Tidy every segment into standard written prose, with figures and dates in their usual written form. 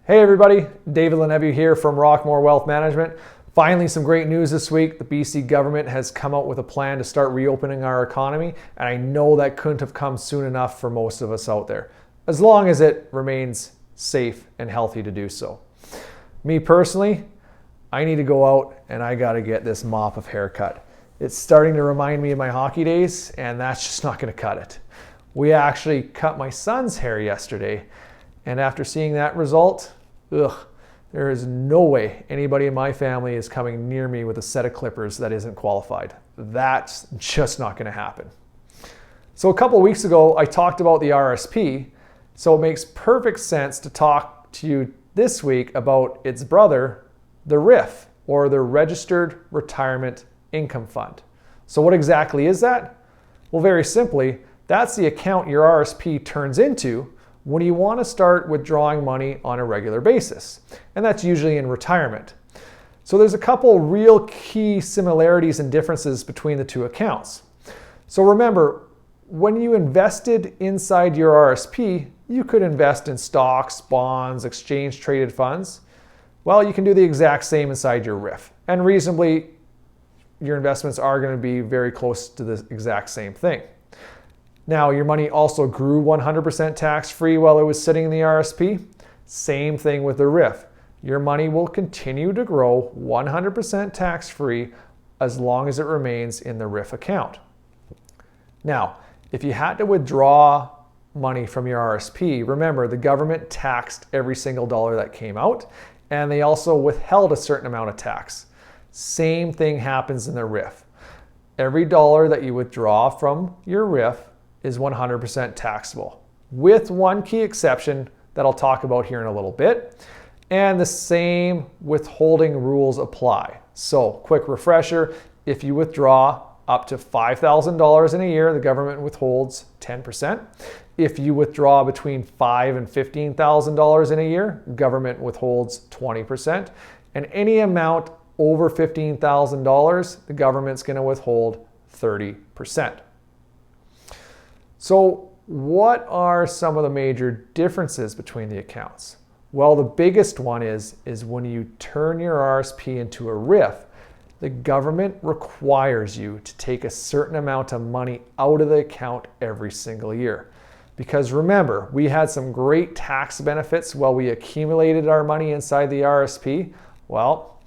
Hey everybody, David Lenevu here from Rockmore Wealth Management. Finally, some great news this week. The BC government has come out with a plan to start reopening our economy, and I know that couldn't have come soon enough for most of us out there, as long as it remains safe and healthy to do so. Me personally, I need to go out and I gotta get this mop of haircut. It's starting to remind me of my hockey days, and that's just not gonna cut it. We actually cut my son's hair yesterday, and after seeing that result, there is no way anybody in my family is coming near me with a set of clippers that isn't qualified. That's just not going to happen. So a couple weeks ago, I talked about the RSP, so it makes perfect sense to talk to you this week about its brother, the RRIF, or the Registered Retirement Income Fund. So what exactly is that? Well, very simply, that's the account your RSP turns into when you want to start withdrawing money on a regular basis, and that's usually in retirement. So there's a couple real key similarities and differences between the two accounts. So remember, when you invested inside your RSP, you could invest in stocks, bonds, exchange traded funds. Well, you can do the exact same inside your RRIF, and reasonably, your investments are going to be very close to the exact same thing. Now, your money also grew 100% tax-free while it was sitting in the RSP. Same thing with the RRIF. Your money will continue to grow 100% tax-free as long as it remains in the RRIF account. Now, if you had to withdraw money from your RSP, remember the government taxed every single dollar that came out, and they also withheld a certain amount of tax. Same thing happens in the RRIF. Every dollar that you withdraw from your RRIF is 100% taxable, with one key exception that I'll talk about here in a little bit. And the same withholding rules apply. So, quick refresher, if you withdraw up to $5,000 in a year, the government withholds 10%. If you withdraw between $5,000 and $15,000 in a year, government withholds 20%. And any amount over $15,000, the government's going to withhold 30%. So what are some of the major differences between the accounts? Well, the biggest one is when you turn your RSP into a RRIF, the government requires you to take a certain amount of money out of the account every single year. Because remember, we had some great tax benefits while we accumulated our money inside the RSP. Well,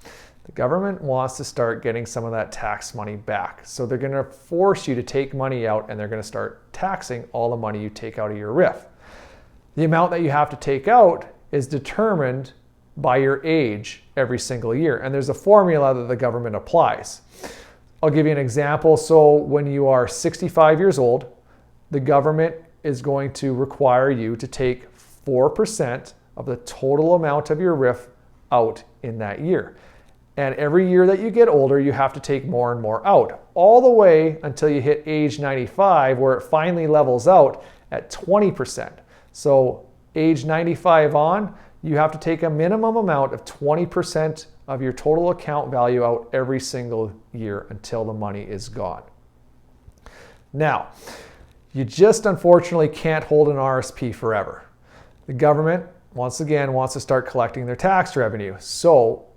the government wants to start getting some of that tax money back. So they're going to force you to take money out, and they're going to start taxing all the money you take out of your RRIF. The amount that you have to take out is determined by your age every single year. And there's a formula that the government applies. I'll give you an example. So when you are 65 years old, the government is going to require you to take 4% of the total amount of your RRIF out in that year. And every year that you get older, you have to take more and more out, all the way until you hit age 95, where it finally levels out at 20%. So age 95 on, you have to take a minimum amount of 20% of your total account value out every single year until the money is gone. Now, you just unfortunately can't hold an RSP forever. The government, once again, wants to start collecting their tax revenue. So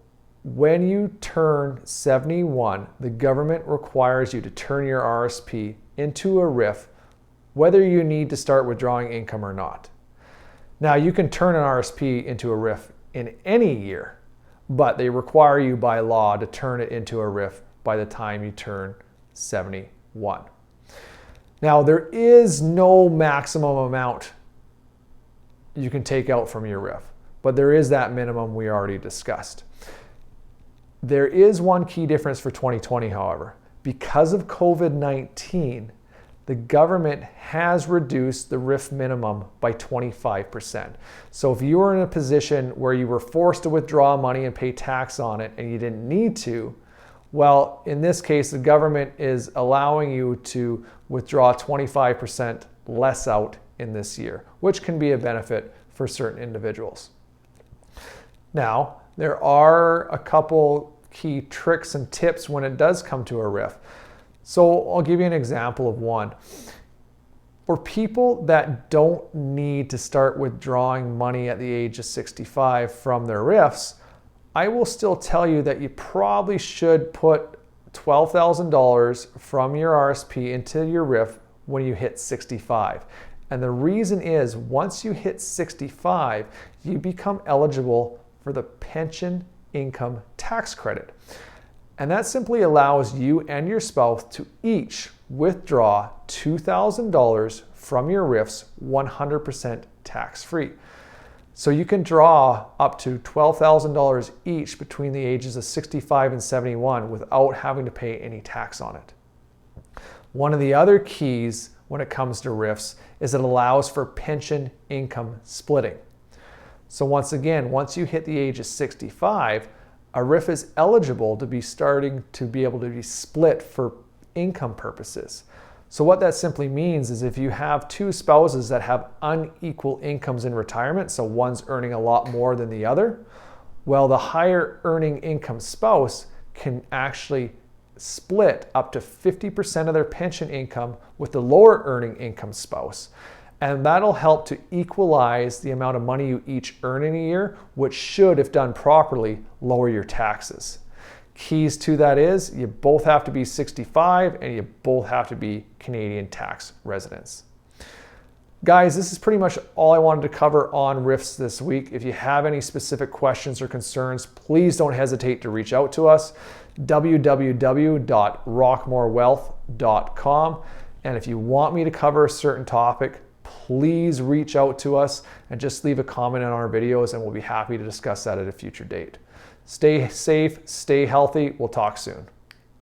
when you turn 71, the government requires you to turn your RSP into a RRIF, whether you need to start withdrawing income or not. Now, you can turn an RSP into a RRIF in any year, but they require you by law to turn it into a RRIF by the time you turn 71. Now, there is no maximum amount you can take out from your RRIF, but there is that minimum we already discussed. There is one key difference for 2020, however. Because of COVID-19, the government has reduced the RRIF minimum by 25%. So if you were in a position where you were forced to withdraw money and pay tax on it and you didn't need to, well, in this case, the government is allowing you to withdraw 25% less out in this year, which can be a benefit for certain individuals. Now, there are a couple key tricks and tips when it does come to a RRIF. So I'll give you an example of one. For people that don't need to start withdrawing money at the age of 65 from their RRIFs, I will still tell you that you probably should put $12,000 from your RSP into your RRIF when you hit 65. And the reason is, once you hit 65, you become eligible for the pension income tax credit. And that simply allows you and your spouse to each withdraw $2,000 from your RRIFs 100% tax-free. So you can draw up to $12,000 each between the ages of 65 and 71 without having to pay any tax on it. One of the other keys when it comes to RRIFs is it allows for pension income splitting. So once again, once you hit the age of 65, a RRIF is eligible to be starting to be able to be split for income purposes. So what that simply means is if you have two spouses that have unequal incomes in retirement, so one's earning a lot more than the other, well, the higher earning income spouse can actually split up to 50% of their pension income with the lower earning income spouse. And that'll help to equalize the amount of money you each earn in a year, which should, if done properly, lower your taxes. Keys to that is you both have to be 65 and you both have to be Canadian tax residents. Guys, this is pretty much all I wanted to cover on RRIFs this week. If you have any specific questions or concerns, please don't hesitate to reach out to us. www.rockmorewealth.com. And if you want me to cover a certain topic, please reach out to us and just leave a comment on our videos and we'll be happy to discuss that at a future date. Stay safe, stay healthy. We'll talk soon.